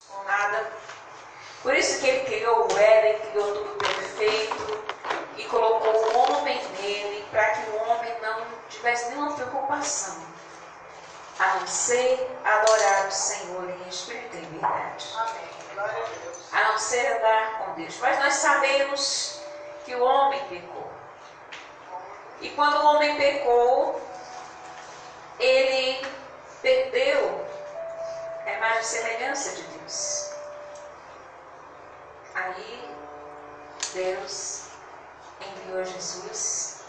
com nada. Por isso que ele criou o Éden, criou tudo perfeito e colocou o homem nele, para que o homem não tivesse nenhuma preocupação, a não ser adorar o Senhor em espírito e em verdade. Amém. Glória a Deus. A não ser andar com Deus. Mas nós sabemos que o homem pecou. E quando o homem pecou, ele perdeu a imagem e semelhança de Deus. Aí, Deus enviou Jesus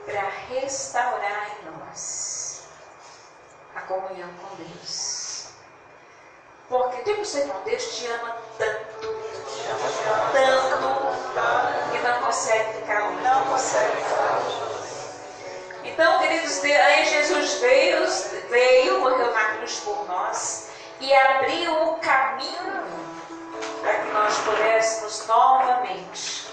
para restaurar em nós a comunhão com Deus. Porque tem você, irmão, Deus te ama tanto, que não consegue ficar longe. Não consegue ficar longe. Então, queridos, aí Jesus veio, morreu na cruz por nós e abriu o caminho para que nós pudéssemos novamente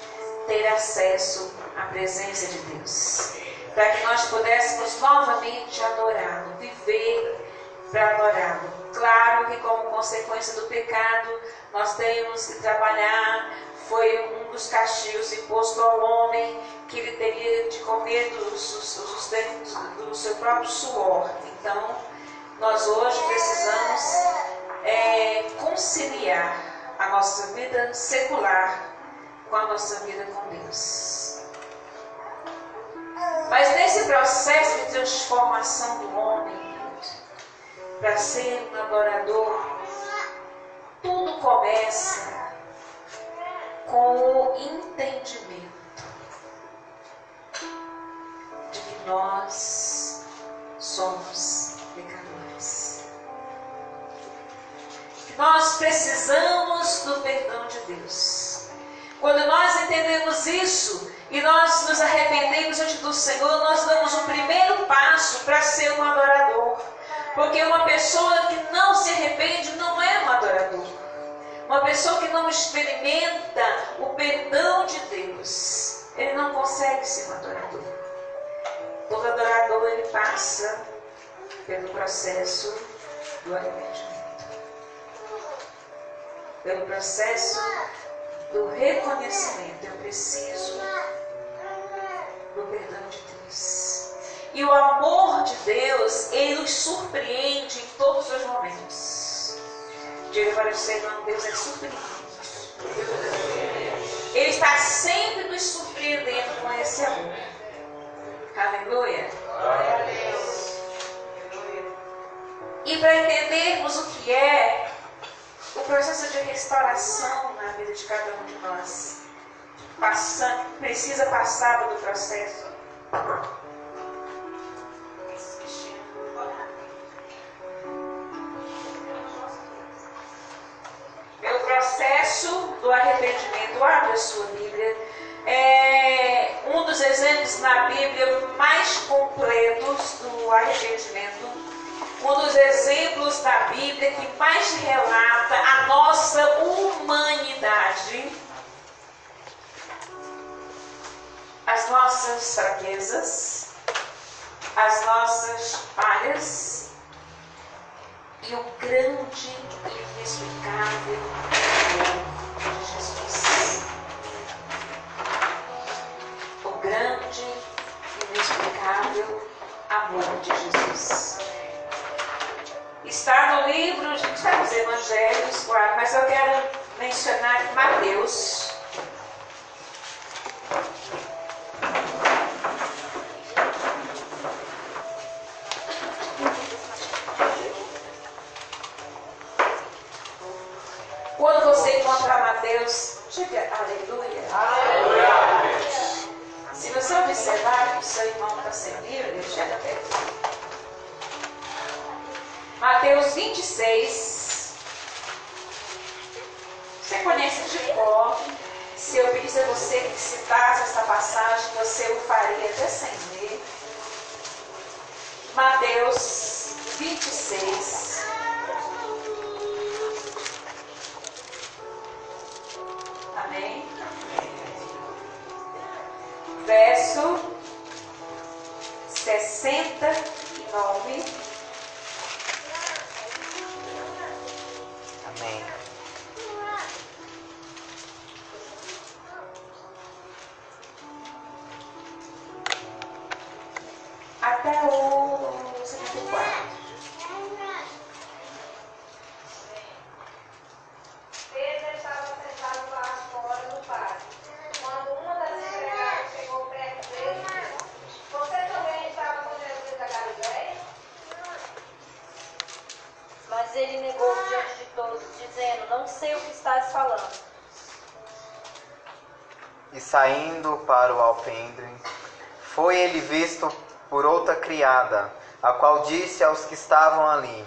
ter acesso à presença de Deus. Para que nós pudéssemos novamente adorá-lo, viver para adorá-lo. Claro que como consequência do pecado, nós temos que trabalhar. Foi um dos castigos imposto ao homem, que ele teria de comer do seu próprio suor. Então, nós hoje precisamos conciliar a nossa vida secular com a nossa vida com Deus. Mas nesse processo de transformação do homem para ser um adorador, tudo começa com o entendimento de que nós somos pecadores. Nós precisamos do perdão de Deus. Quando nós entendemos isso e nós nos arrependemos diante do Senhor, nós damos o primeiro passo para ser um adorador. Porque uma pessoa que não se arrepende não é um adorador. Uma pessoa que não experimenta o perdão de Deus, ele não consegue ser um adorador. Todo adorador, ele passa pelo processo do arrependimento. Pelo processo do reconhecimento. Eu preciso do perdão de Deus. E o amor de Deus, ele nos surpreende em todos os momentos. Diga para o seu irmão, Deus é surpreendente. Ele está sempre nos surpreendendo com esse amor. Aleluia. Glória a Deus. E para entendermos o que é o processo de restauração na vida de cada um de nós, precisa passar do processo. Pelo processo do arrependimento. Abre a sua Bíblia. Um dos exemplos na Bíblia mais completos do arrependimento. Um dos exemplos da Bíblia que mais relata a nossa humanidade, as nossas fraquezas, as nossas falhas e o grande e inexplicável amor de Jesus. O grande e inexplicável amor de Jesus. Está no livro, está nos Evangelhos, claro, mas eu quero mencionar Mateus. Quando você encontrar Mateus, diga aleluia. Aleluia. Se você observar que o seu irmão está sem Bíblia, chega perto. Mateus 26. Você conhece de cor. Se eu pedisse a você que citasse essa passagem, você o faria até sem ler. Mateus 26. Amém? Verso 69. Amém. Mas ele negou diante de todos, dizendo: não sei o que estás falando. E saindo para o alpendre, foi ele visto por outra criada, a qual disse aos que estavam ali: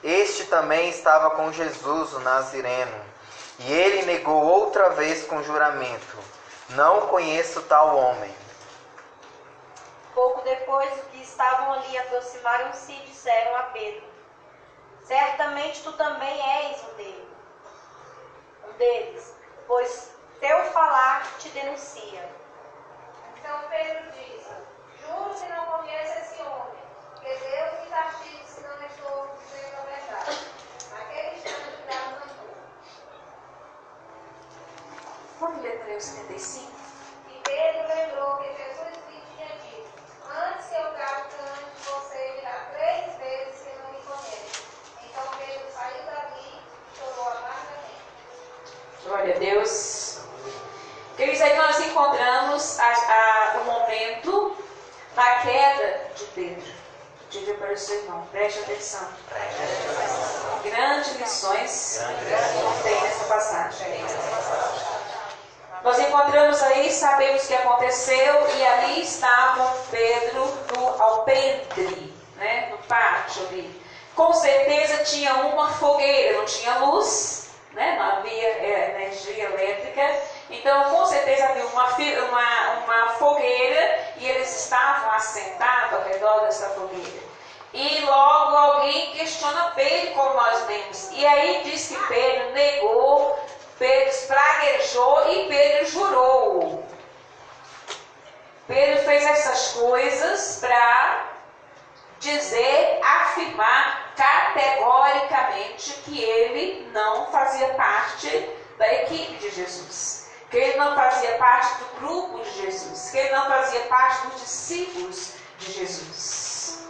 este também estava com Jesus, o Nazireno. E ele negou outra vez com juramento: não conheço tal homem. Pouco depois, os que estavam ali aproximaram-se e disseram a Pedro: certamente tu também és um deles, pois teu falar te denuncia. Então Pedro disse: juro que não conheço esse homem, que Deus me castigue se não estou dizendo a verdade. Naquele instante o galo cantou. Vamos ler para o 75? E Pedro lembrou que Jesus lhe tinha dito: antes que o galo cante, você dirá 3 vezes que não me conhece. Então Pedro saiu dali e chorou amargamente. Glória a Deus. Queridos, aí nós encontramos o momento da queda de Pedro. Diga para o seu irmão, preste atenção. Grandes lições tem nessa passagem. Nós encontramos aí, sabemos o que aconteceu, e ali estava Pedro no alpendre, né, no pátio ali. Com certeza tinha uma fogueira, não tinha luz, né, não havia energia elétrica. Então, com certeza havia uma fogueira e eles estavam assentados ao redor dessa fogueira. E logo alguém questiona Pedro, como nós lemos. E aí diz que Pedro negou, Pedro espraguejou e Pedro jurou. Pedro fez essas coisas para dizer, afirmar categoricamente que ele não fazia parte da equipe de Jesus. Que ele não fazia parte do grupo de Jesus, que ele não fazia parte dos discípulos de Jesus.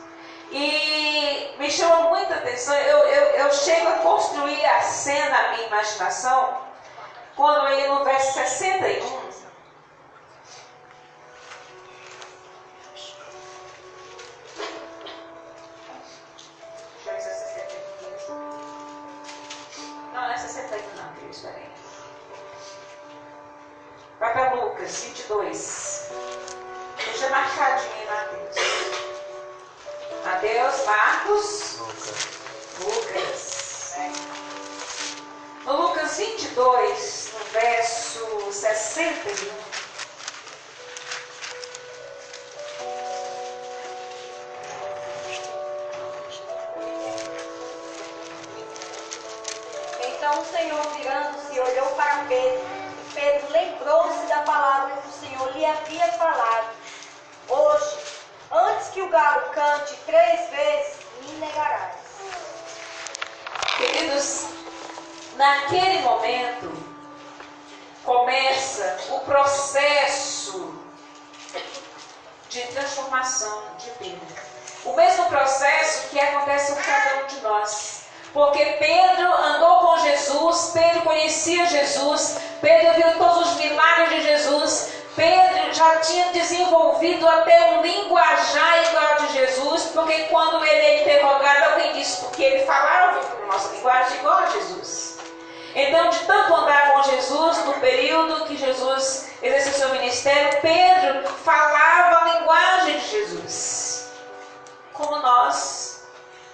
E me chama muita atenção, eu chego a construir a cena na minha imaginação, quando ele no verso 61, não é 61 não, queridos, peraí. Vai para Lucas 22. Deixa marcadinho em Mateus. Mateus, Marcos, Lucas. No Lucas 22, no verso 61. Então o Senhor, virando-se, olhou para Pedro. Pedro lembrou-se da palavra que o Senhor lhe havia falado: hoje, antes que o galo cante 3 vezes, me negarás. Queridos, naquele momento começa o processo de transformação de Pedro. O mesmo processo que acontece com cada um de nós. Porque Pedro andou com Jesus, Pedro conhecia Jesus, Pedro viu todos os milagres de Jesus, Pedro já tinha desenvolvido até um linguajar igual a de Jesus, porque quando ele é interrogado, alguém disse porque ele falava a nossa linguagem igual a Jesus. Então, de tanto andar com Jesus, no período que Jesus exerceu seu ministério, Pedro falava a linguagem de Jesus. Como nós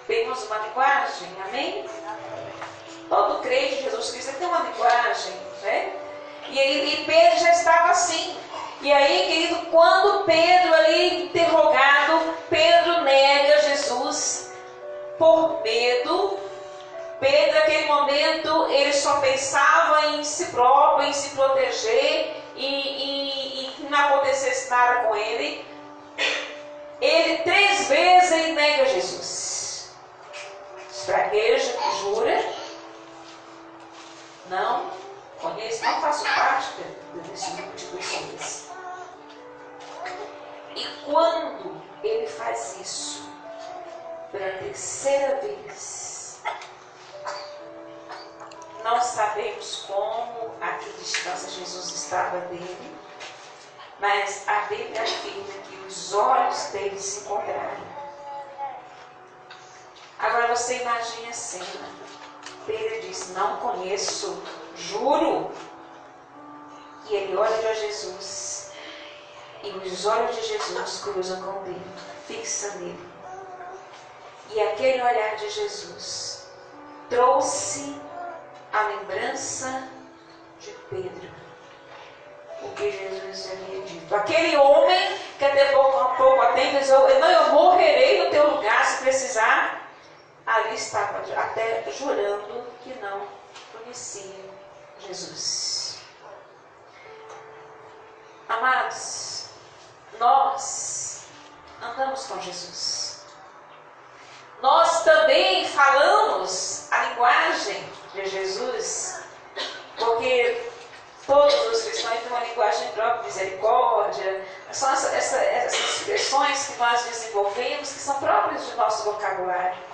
temos uma linguagem, amém? Todo crente de Jesus Cristo tem uma linguagem, né? E Pedro já estava assim. E aí, querido, quando Pedro ali interrogado, Pedro nega Jesus por medo. Pedro, naquele momento, ele só pensava em si próprio, em se proteger e que não acontecesse nada com ele. Ele 3 vezes ele nega Jesus. Espragueja, jura. Não conheço, não faço parte desse grupo de pessoas. E quando ele faz isso, pela 3ª vez, não sabemos como, a que distância Jesus estava dele, mas a Bíblia afirma que os olhos dele se encontraram. Agora você imagine a cena. Pedro diz: não conheço, juro. E ele olha para Jesus. E os olhos de Jesus cruzam com o dele, fixa nele. E aquele olhar de Jesus trouxe a lembrança de Pedro. O que Jesus havia dito. Aquele homem que até pouco tempo disse: eu morrerei no teu lugar se precisar. Ali estava até jurando que não conhecia Jesus. Amados, nós andamos com Jesus. Nós também falamos a linguagem de Jesus, porque todos os cristãos têm uma linguagem própria, misericórdia. São essas expressões que nós desenvolvemos, que são próprias do nosso vocabulário.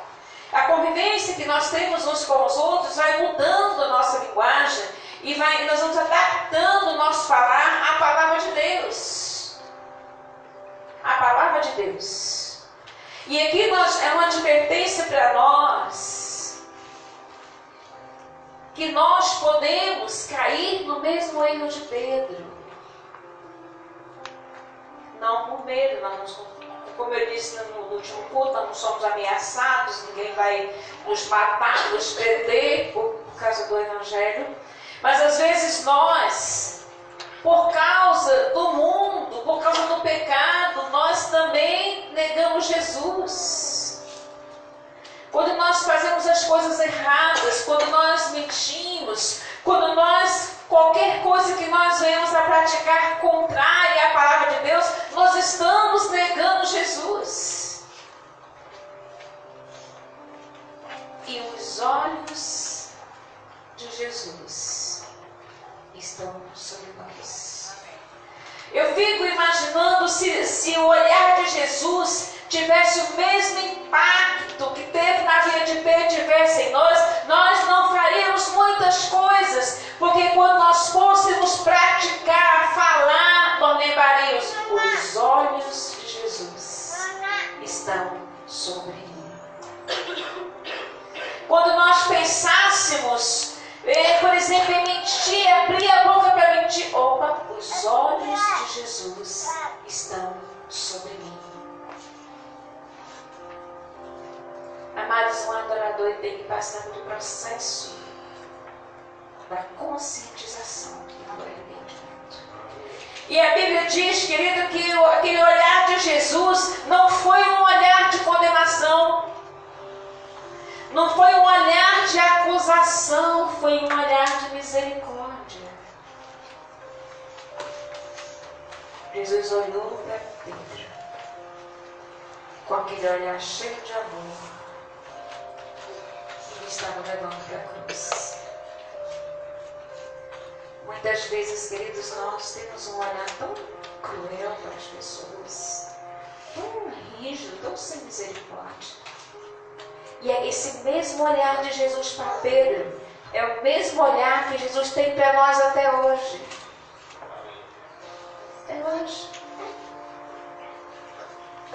A convivência que nós temos uns com os outros vai mudando a nossa linguagem e nós vamos adaptando o nosso falar à palavra de Deus. A palavra de Deus. E aqui é uma advertência para nós que nós podemos cair no mesmo erro de Pedro. Não por medo, como eu disse no último culto, nós não somos ameaçados, ninguém vai nos matar, nos prender por causa do Evangelho. Mas às vezes nós, por causa do mundo, por causa do pecado, nós também negamos Jesus. Quando nós fazemos as coisas erradas, quando nós mentimos, quando qualquer coisa que nós venhamos a praticar contrária à palavra de Deus, nós estamos negando Jesus. E os olhos de Jesus estão sobre nós. Eu fico imaginando se o olhar de Jesus tivesse o mesmo impacto que teve na vida de Pedro, tivesse em nós não faríamos muitas coisas, porque quando nós fôssemos praticar, falar, nós lembraríamos: os olhos de Jesus estão sobre mim. Quando nós pensássemos, por exemplo, em mentir, abrir a boca para mentir, os olhos de Jesus estão sobre mim. Amados, um adorador tem que passar pelo processo da conscientização do arrependimento. E a Bíblia diz, querido, que aquele olhar de Jesus não foi um olhar de condenação, não foi um olhar de acusação, foi um olhar de misericórdia. Jesus olhou para Pedro com aquele olhar cheio de amor. Estavam levando para a cruz. Muitas vezes, queridos, nós temos um olhar tão cruel para as pessoas, tão rígido, tão sem misericórdia. E é esse mesmo olhar de Jesus para Pedro, é o mesmo olhar que Jesus tem para nós até hoje. Até hoje.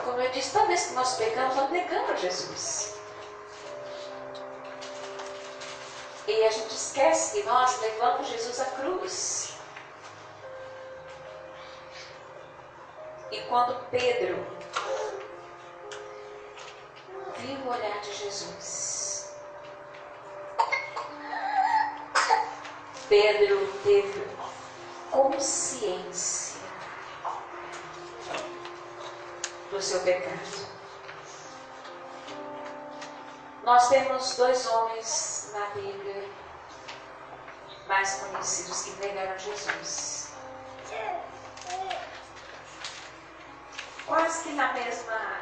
Como eu disse, toda vez que nós pecamos, nós negamos Jesus. E a gente esquece que nós levamos Jesus à cruz. E quando Pedro viu o olhar de Jesus, Pedro teve consciência do seu pecado. Nós temos dois homens na Bíblia mais conhecidos que negaram Jesus. Quase que na mesma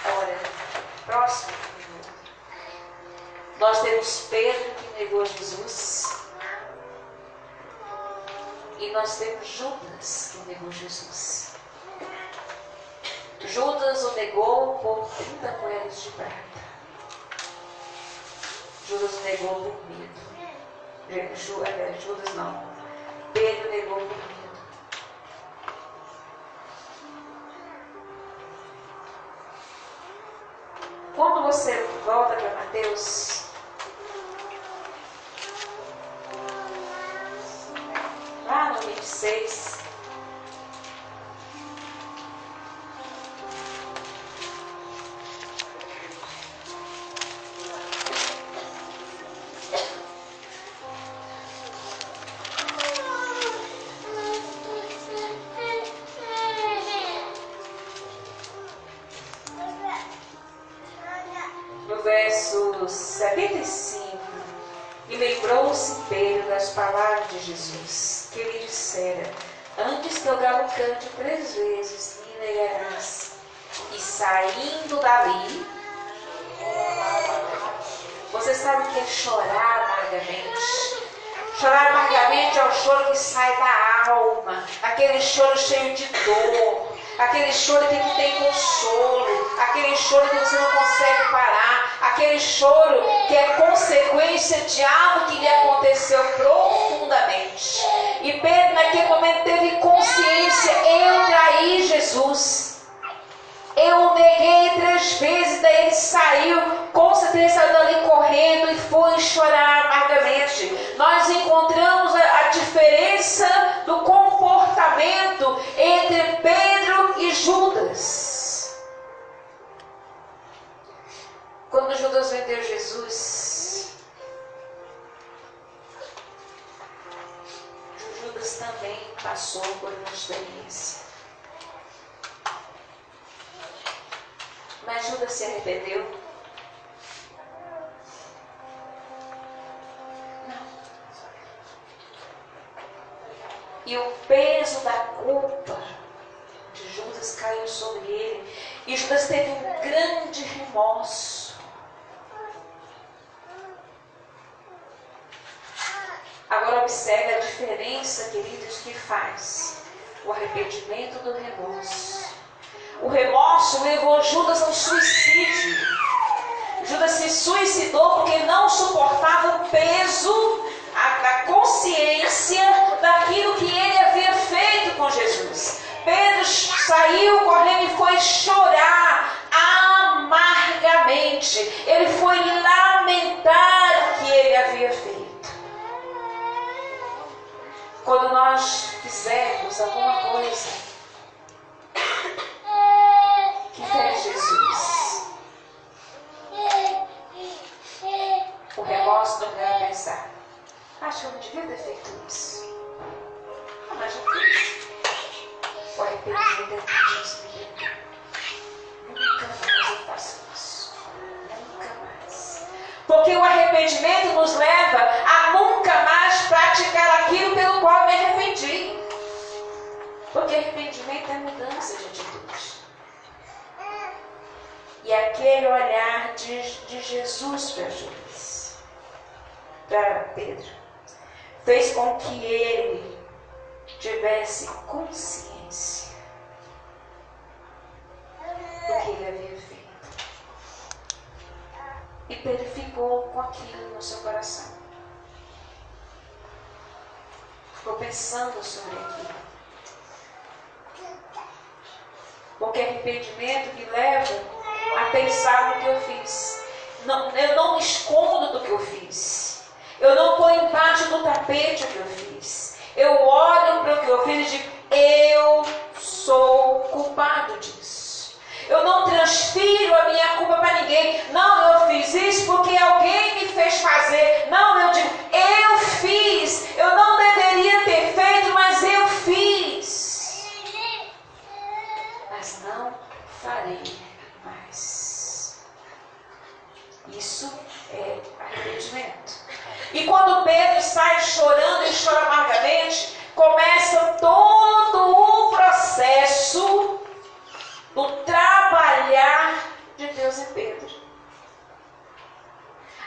hora, próximo do outro. Nós temos Pedro que negou Jesus. E nós temos Judas que negou Jesus. Judas o negou por 30 moedas de prata. Judas o negou por medo. Judas não. Pedro negou por medo. Quando você Mateus. Lá no 26. No verso 75, e lembrou-se Pedro das palavras de Jesus, que lhe dissera: antes que o galo cante 3 vezes, me negarás. E saindo dali, você sabe o que é chorar amargamente? Chorar amargamente é o choro que sai da alma, aquele choro cheio de dor, aquele choro que não tem consolo, aquele choro que você não consegue parar, aquele choro que é consequência de algo que lhe aconteceu profundamente. E Pedro naquele momento teve consciência: eu traí Jesus, eu o neguei 3 vezes. Daí ele saiu, com certeza saiu dali correndo e foi chorar amargamente. Nós encontramos a diferença do comportamento entre Pedro e Judas. Quando Judas vendeu Jesus, Judas também passou por uma experiência. Mas Judas se arrependeu? Não. E o peso da culpa de Judas caiu sobre ele. E Judas teve um grande remorso. Agora observe a diferença, queridos, que faz o arrependimento do remorso. O remorso levou Judas ao suicídio. Judas se suicidou porque não suportava o peso, a consciência daquilo que ele havia feito com Jesus. Pedro saiu correndo e foi chorar amargamente. Ele foi lamentar o que ele havia feito. Quando nós fizermos alguma coisa que fere Jesus, o remorso não vai pensar: acho que eu não devia ter feito isso. Mas já fiz. O arrependimento é Deus me perdoa. Nunca mais eu faço isso. Nunca mais. Porque o arrependimento nos leva a nunca mais praticar aquilo pelo qual me arrependi. Porque arrependimento é mudança de atitude. E aquele olhar de Jesus para Judas, para Pedro, fez com que ele tivesse consciência do que ele havia feito. E Pedro ficou com aquilo no seu coração. Ficou pensando sobre aquilo. Porque arrependimento me leva a pensar no que eu fiz. Eu não me escondo do que eu fiz. Eu não ponho embaixo do tapete o que eu fiz. Eu olho para o que eu fiz e digo: eu sou culpado disso. Eu não transfiro a minha culpa para ninguém. Não, eu fiz isso porque alguém me fez fazer. Não, eu digo: eu fiz. Eu não deveria ter feito, mas eu fiz. Mas não farei mais. Isso é arrependimento. E quando Pedro sai chorando e chora amargamente, começa todo o processo do trabalhar de Deus em Pedro.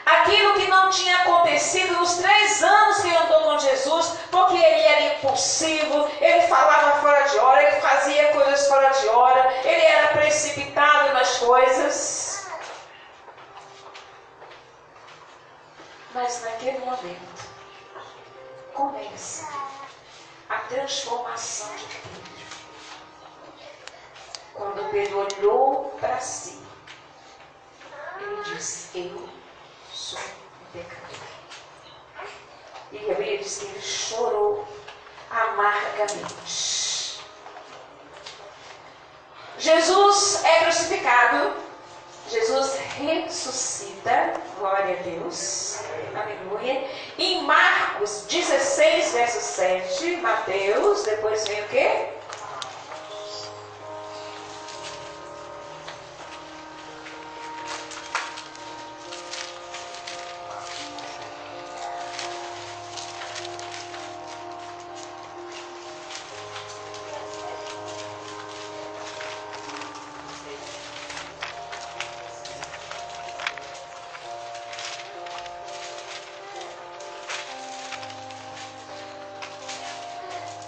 Aquilo que não tinha acontecido nos 3 anos que ele andou com Jesus, porque ele era impulsivo, ele falava fora de hora, ele fazia coisas fora de hora, ele era precipitado nas coisas. Mas naquele momento começa a transformação de Pedro. Quando Pedro olhou para si, ele disse: eu pecador. E a Bíblia diz que ele chorou amargamente. Jesus é crucificado, Jesus ressuscita, glória a Deus, aleluia. Em Marcos 16, verso 7, Mateus, depois vem o quê?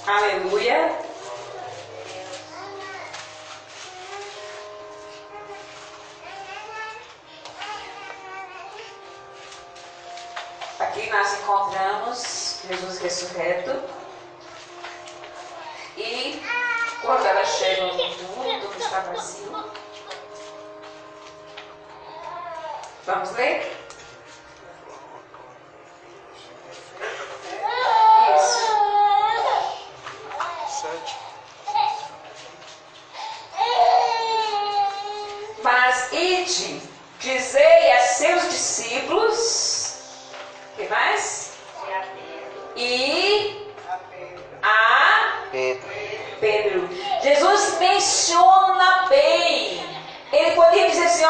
Aleluia. Aqui nós encontramos Jesus ressurreto. E quando ela chega no mundo, tudo está vazio. Vamos ler? Mas ide, dizei a seus discípulos, que mais? E a Pedro. Jesus menciona bem. Ele poderia dizer assim,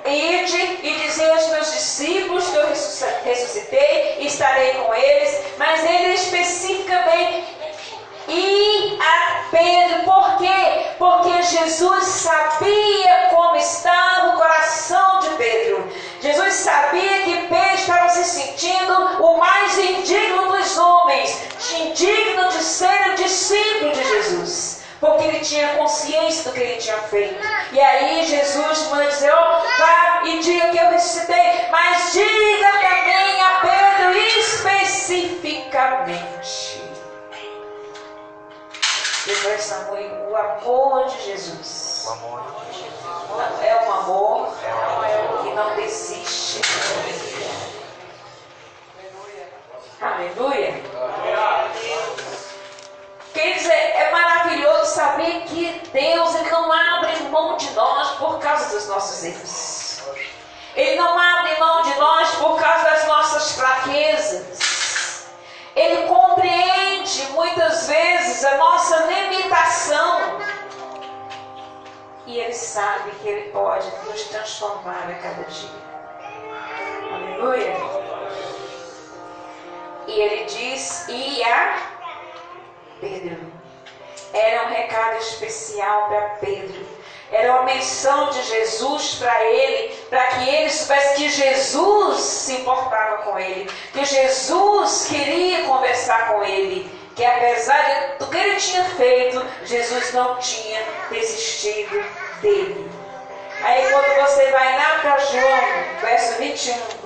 ide e dizer aos meus discípulos que eu ressuscitei e estarei com eles. Mas ele especifica bem. E a Pedro, por quê? Porque Jesus sabia como estava o coração de Pedro. Jesus sabia que Pedro estava se sentindo o mais indigno dos homens, indigno de ser o discípulo de Jesus, porque ele tinha consciência do que ele tinha feito. E aí Jesus manda dizer, vá e diga que eu ressuscitei, mas diga também a Pedro especificamente. Depois, Samuel, o amor de Jesus. O amor de Jesus. É um amor que não desiste. Aleluia. Quer dizer, é maravilhoso saber que Deus ele não abre mão de nós por causa dos nossos erros. Ele não abre mão de nós por causa das nossas fraquezas. Ele compreende muitas vezes a nossa limitação. E Ele sabe que Ele pode nos transformar a cada dia. Aleluia. E Ele diz, e a Pedro. Era um recado especial para Pedro. Era uma menção de Jesus para ele, para que ele soubesse que Jesus se importava com ele, que Jesus queria conversar com ele, que apesar do que ele tinha feito, Jesus não tinha desistido dele. Aí quando você vai lá para João, verso 21,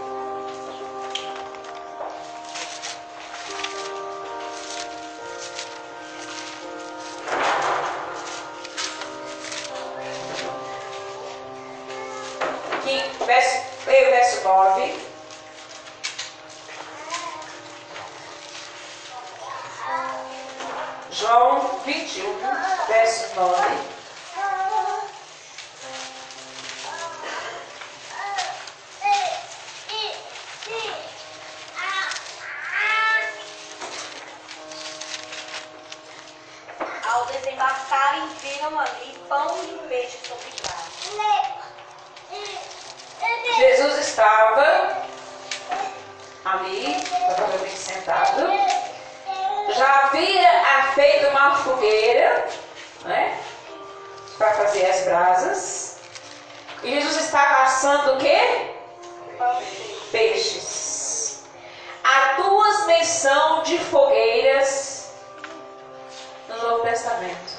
verso 9. João 21, verso 9. Ao desembarcarem, viram ali pão e peixe sobre prato. Jesus estava ali, provavelmente sentado. Já havia feito uma fogueira, né, para fazer as brasas. E Jesus estava assando o quê? Peixes. Há duas menções de fogueiras no Novo Testamento.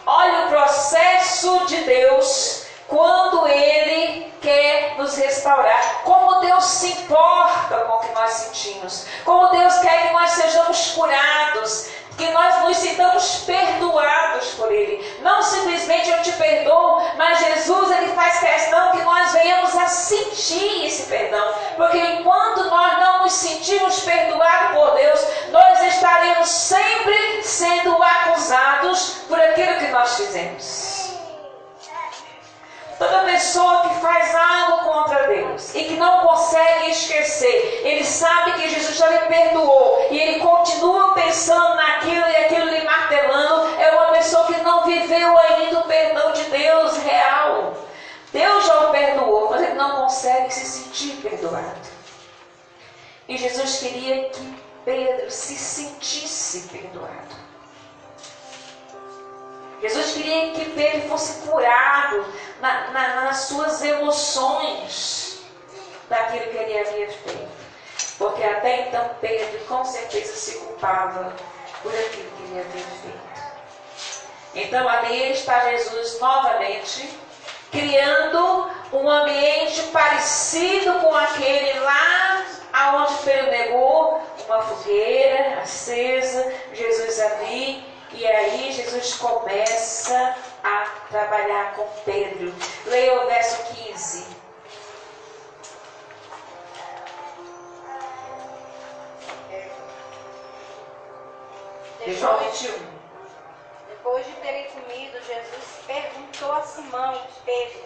Olha o processo de Deus quando Ele quer nos restaurar. Como Deus se importa com o que nós sentimos. Como Deus quer que nós sejamos curados. que nós nos sintamos perdoados por Ele. Não simplesmente eu te perdoo, mas Jesus, Ele faz questão que nós venhamos a sentir esse perdão. Porque enquanto nós não nos sentimos perdoados por Deus, nós estaremos sempre sendo acusados por aquilo que nós fizemos. Toda pessoa que faz algo contra Deus e que não consegue esquecer, ele sabe que Jesus já lhe perdoou e ele continua pensando naquilo e aquilo lhe martelando, é uma pessoa que não viveu ainda o perdão de Deus real. Deus já o perdoou, mas ele não consegue se sentir perdoado. E Jesus queria que Pedro se sentisse perdoado. Jesus queria que Pedro fosse curado nas suas emoções daquilo que ele havia feito. Porque até então Pedro com certeza se culpava por aquilo que ele havia feito. Então ali está Jesus novamente, criando um ambiente parecido com aquele lá aonde Pedro negou, uma fogueira acesa, Jesus ali. E aí Jesus começa a trabalhar com Pedro. Leia o verso 15. De João 21. Depois de terem comido, Jesus perguntou a Simão, Pedro: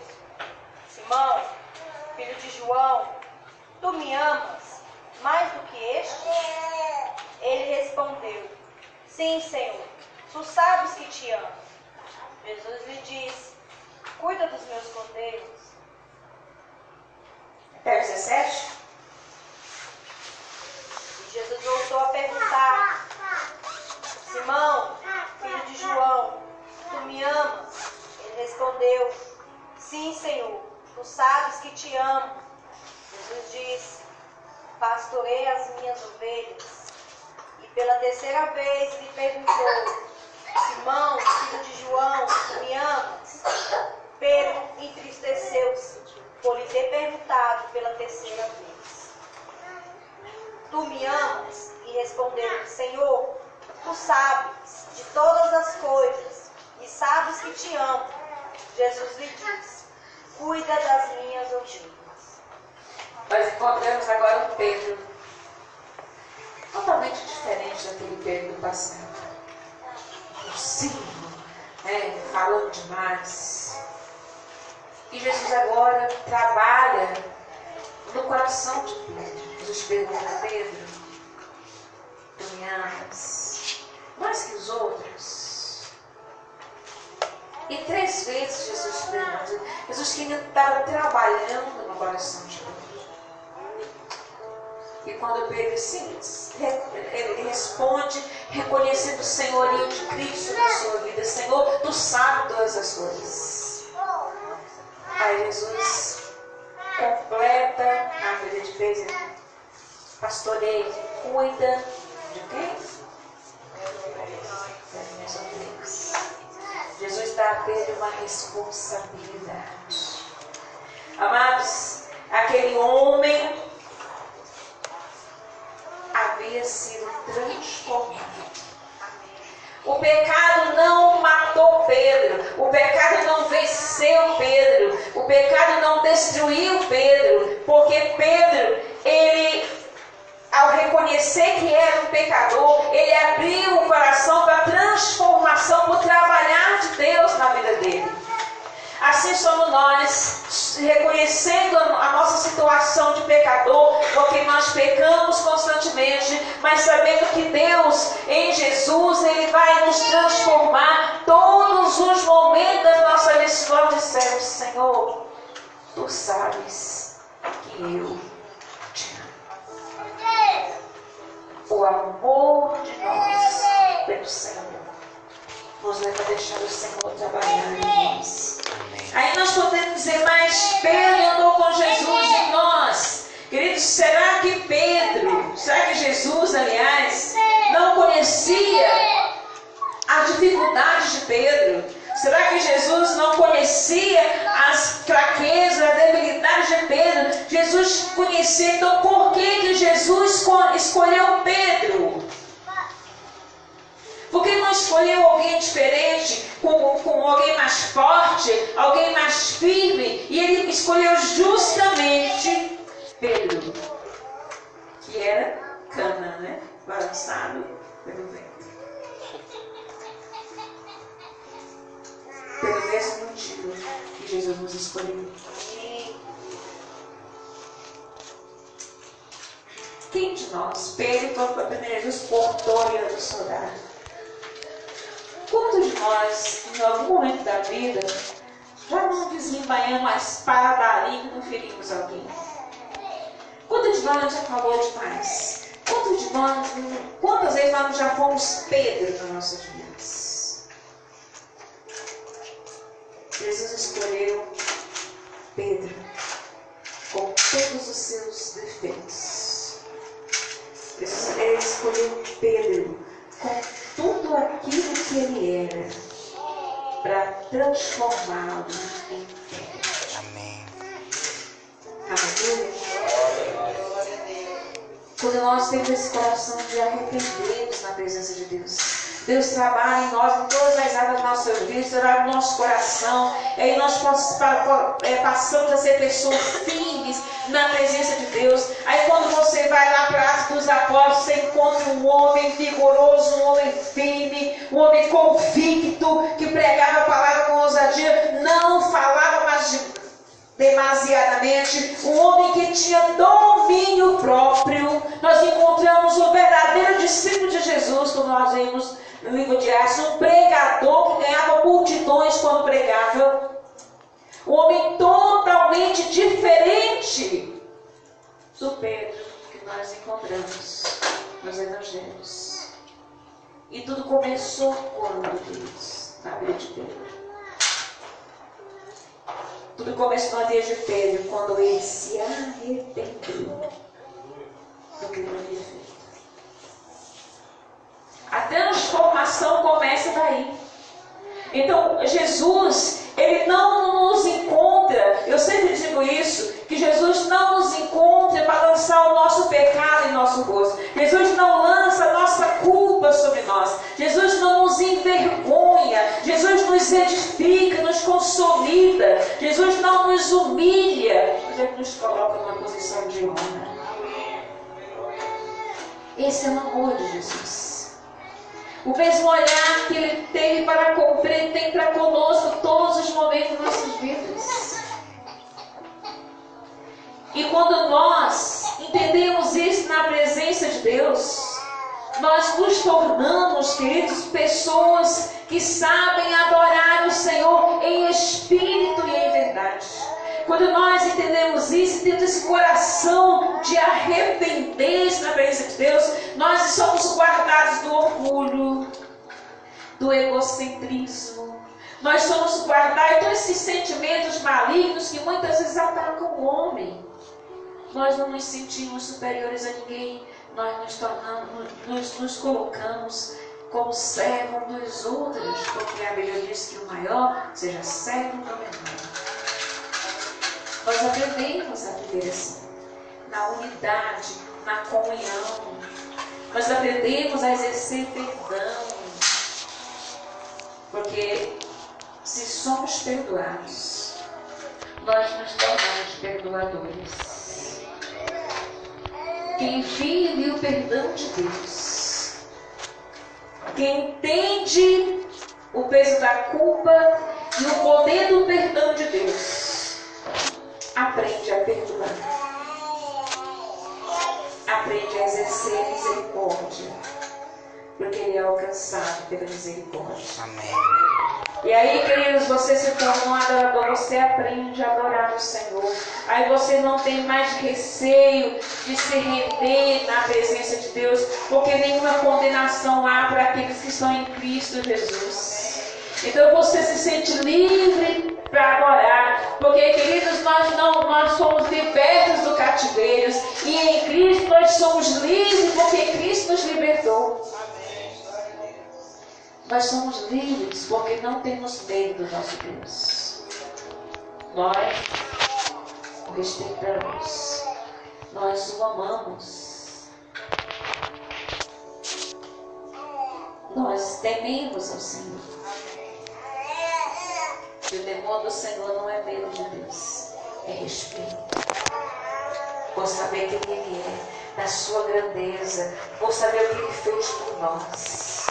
Simão, filho de João, tu me amas mais do que este? Ele respondeu: Sim, Senhor. Tu sabes que te amo. Jesus lhe disse: Cuida dos meus cordeiros. Até 17. E Jesus voltou a perguntar: Simão, filho de João, tu me amas? Ele respondeu: Sim, Senhor. Tu sabes que te amo. Jesus disse: Pastorei as minhas ovelhas. E pela terceira vez lhe perguntou: Simão, filho de João, tu me amas? Pedro entristeceu-se por lhe ter perguntado pela terceira vez: Tu me amas? E respondeu: Senhor, tu sabes de todas as coisas e sabes que te amo. Jesus lhe disse: Cuida das minhas ovelhas. Nós encontramos agora um Pedro totalmente diferente daquele Pedro do passado. Impulsivo, falando demais. E Jesus agora trabalha no coração de Pedro. Jesus pergunta: Pedro, tu me amas mais que os outros? E 3 vezes Jesus pergunta. Jesus que ainda estava trabalhando no coração de Pedro. E quando Pedro sim, ele responde reconhecendo o senhorio de Cristo na sua vida. Senhor, tu sabes todas as coisas. Aí Jesus completa a vida de Pedro. Pastoreio, cuida de quem? Das minhas ovelhas. Jesus dá a Pedro uma responsabilidade. Amados, aquele homem havia sido transformado. O pecado não matou Pedro, o pecado não venceu Pedro, o pecado não destruiu Pedro, porque Pedro, ele, ao reconhecer que era um pecador, ele abriu o coração para a transformação, para o trabalhar de Deus na vida dele. Assim somos nós, reconhecendo a nossa situação de pecador, porque nós pecamos constantemente, mas sabendo que Deus, em Jesus, Ele vai nos transformar todos os momentos da nossa vida. Nós dissemos: Senhor, Tu sabes que eu te amo. O amor de nós pelo Senhor nos leva a deixar o Senhor trabalhar em nós. Aí nós podemos dizer: mas Pedro andou com Jesus em nós. Queridos, será que Jesus, aliás, não conhecia as dificuldades de Pedro? Será que Jesus não conhecia as fraquezas, a debilidade de Pedro? Jesus conhecia. Então por que Jesus escolheu Pedro? Por que não escolheu alguém diferente, com alguém mais forte, alguém mais firme? E ele escolheu justamente Pedro, que era cana, né? Balançado pelo vento. Pelo mesmo motivo que Jesus nos escolheu. Quem de nós, Pedro, quando foi primeiro Jesus, cortou e do soldado? Quantos de nós, em algum momento da vida, já não desembainhamos a espada da língua e não ferimos alguém? Quantos de nós já falou demais? Quantas vezes nós já fomos Pedro nas nossas vidas? Jesus escolheu Pedro com todos os seus defeitos. Ele escolheu Pedro com tudo aquilo que ele era para transformá-lo em Pedro. Amém. Aleluia. Quando nós temos esse coração de arrependermos na presença de Deus, Deus trabalha em nós, em todas as áreas da nossa vida, trabalha no nosso coração, e aí nós passamos a ser pessoas firmes na presença de Deus. Aí quando você vai lá para Atos dos Apóstolos, você encontra um homem vigoroso, um homem firme, um homem convicto, que pregava a palavra com ousadia, não falava mais demasiadamente, um homem que tinha domínio próprio. Nós encontramos o verdadeiro discípulo de Jesus, como nós vimos no livro de Atos, um pregador que ganhava multidões quando pregava, um homem totalmente diferente do Pedro que nós encontramos nos evangelhos. E tudo começou quando, queridos, na vida de Pedro. Tudo começou na vida de Pedro, quando ele se arrependeu do que ele havia feito. A transformação começa daí. Então, Jesus, ele não nos encontra, eu sempre digo isso, que Jesus não nos encontra para lançar o nosso pecado em nosso rosto. Jesus não lança a nossa culpa sobre nós. Jesus não nos envergonha. Jesus nos edifica, nos consolida. Jesus não nos humilha, mas ele nos coloca numa posição de honra. Esse é o amor de Jesus. O mesmo olhar que ele teve para cumprir, tem para conosco todos os momentos das nossas vidas. E quando nós entendemos isso na presença de Deus, nós nos tornamos, queridos, pessoas que sabem adorar o Senhor em espírito e em verdade. Quando nós entendemos isso, temos esse coração de arrepender-se na presença de Deus, nós somos guardados do orgulho, do egocentrismo. Nós somos guardados de todos esses sentimentos malignos que muitas vezes atacam o homem. Nós não nos sentimos superiores a ninguém, nós nos colocamos como servo dos outros, porque a Bíblia diz que o maior seja servo do menor. Nós aprendemos a viver assim, na unidade, na comunhão. Nós aprendemos a exercer perdão. Porque se somos perdoados, nós nos tornamos perdoadores. Quem vive o perdão de Deus, quem entende o peso da culpa e o poder do perdão de Deus, aprende a perdoar, aprende a exercer misericórdia, porque ele é alcançado pela misericórdia. Amém. E aí, queridos, você se torna um adorador, você aprende a adorar o Senhor. Aí você não tem mais receio de se render na presença de Deus, porque nenhuma condenação há para aqueles que estão em Cristo Jesus. Então você se sente livre para adorar, porque, queridos, nós somos libertos do cativeiro, e em Cristo nós somos livres, porque Cristo nos libertou. Nós somos livres porque não temos medo do nosso Deus. Nós o respeitamos, nós o amamos. nós tememos ao Senhor. E o temor do Senhor não é medo de Deus, é respeito. Por saber quem Ele é, da sua grandeza, por saber o que Ele fez por nós.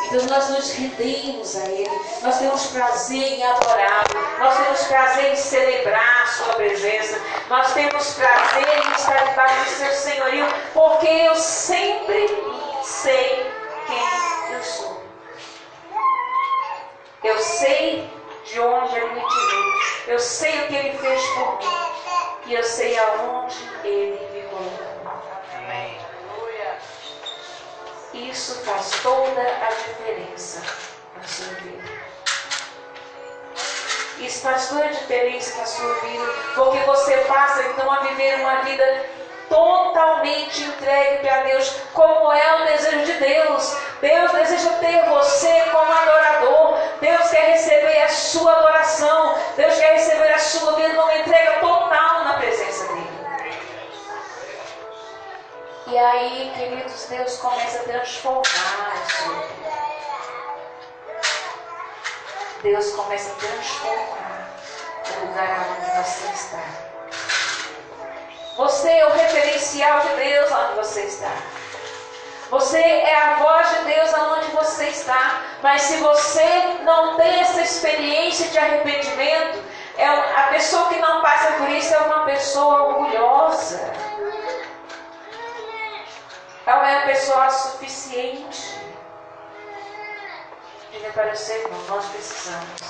Então nós nos rendemos a Ele, nós temos prazer em adorá-lo, nós temos prazer em celebrar a sua presença, nós temos prazer em estar debaixo do seu senhorio, porque eu sempre sei quem eu sou. Eu sei de onde Ele me tirou, eu sei o que Ele fez por mim, e eu sei aonde Ele me colocou. Amém. Isso faz toda a diferença na sua vida. Isso faz toda a diferença na sua vida, porque você passa então a viver uma vida totalmente entregue para Deus, como é o desejo de Deus. Deus deseja ter você como adorador. Deus quer receber a sua adoração. Deus quer receber a sua vida numa entrega total na presença dEle. E aí, queridos, Deus começa a transformar a sua vida. Deus começa a transformar o lugar onde você está. Você é o referencial de Deus onde você está. Você é a voz de Deus aonde você está. Mas se você não tem essa experiência de arrependimento, a pessoa que não passa por isso é uma pessoa orgulhosa. Ela é uma pessoa suficiente. Diga para o seu irmão, nós precisamos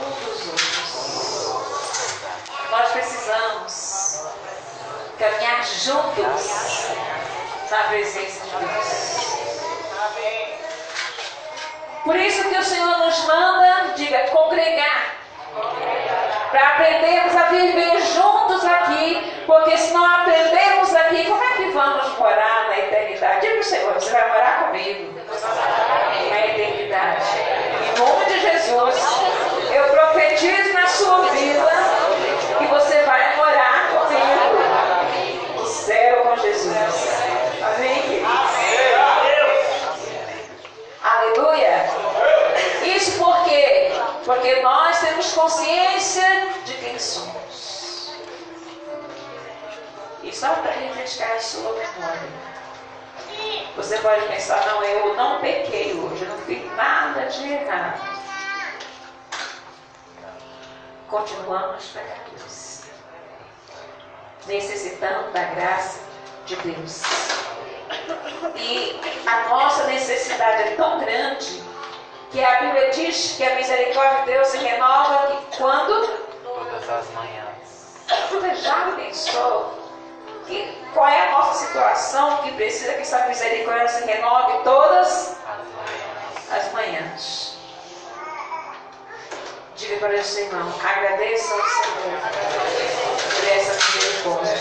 uns dos outros. Nós precisamos caminhar juntos na presença de Deus. Por isso que o Senhor nos manda, diga, congregar. Para aprendermos a viver juntos aqui, porque se não aprendermos aqui, como é que vamos morar na eternidade? Diga para o Senhor, você vai morar comigo na eternidade. Em nome de Jesus, eu profetizo na sua vida que você vai morar comigo no céu com Jesus. Amém? Aleluia. Isso por quê? Porque nós temos consciência de quem somos. E só para refrescar a sua memória. Você pode pensar, não, eu não pequei hoje, eu não fiz nada de errado. Continuamos pecadores, necessitando da graça de Deus. E a nossa necessidade é tão grande que a Bíblia diz que a misericórdia de Deus se renova quando? Todas as manhãs. Você já pensou qual é a nossa situação que precisa que essa misericórdia se renove todas as manhãs? Diga para o seu irmão, agradeça ao Senhor por essa misericórdia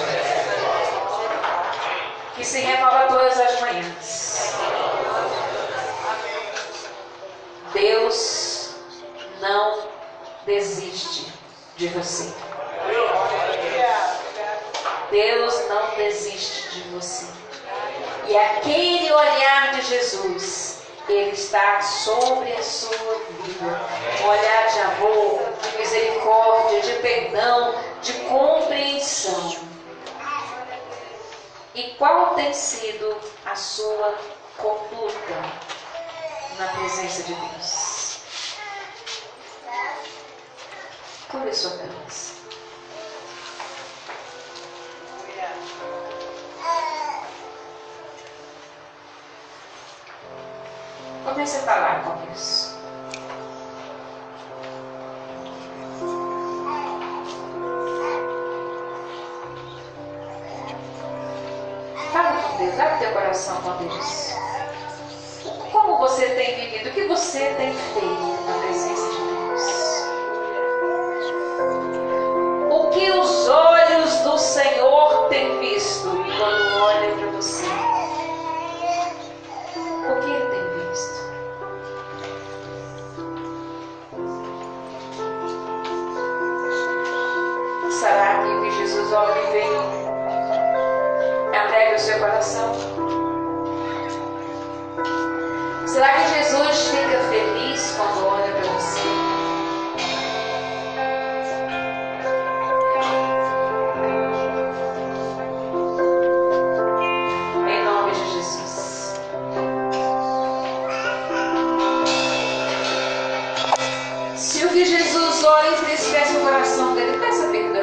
que se renova todas as manhãs. Deus não desiste de você. Deus não desiste de você. E aquele olhar de Jesus, Ele está sobre a sua vida. Um olhar de amor, de misericórdia, de perdão, de compreensão. E qual tem sido a sua conduta na presença de Deus? Cubra a sua cabeça. Comece a falar com Deus. Fala com Deus, abre teu coração com Deus. Como você tem vivido? O que você tem feito na presença de Deus? O que os olhos do Senhor têm visto quando olham para você? O que Ele tem visto? Será que o que Jesus olha e vê é alegre o seu coração? Será que Jesus fica feliz quando olha para você? Em nome de Jesus. Se o que Jesus olha e entristece o coração dele, peça perdão.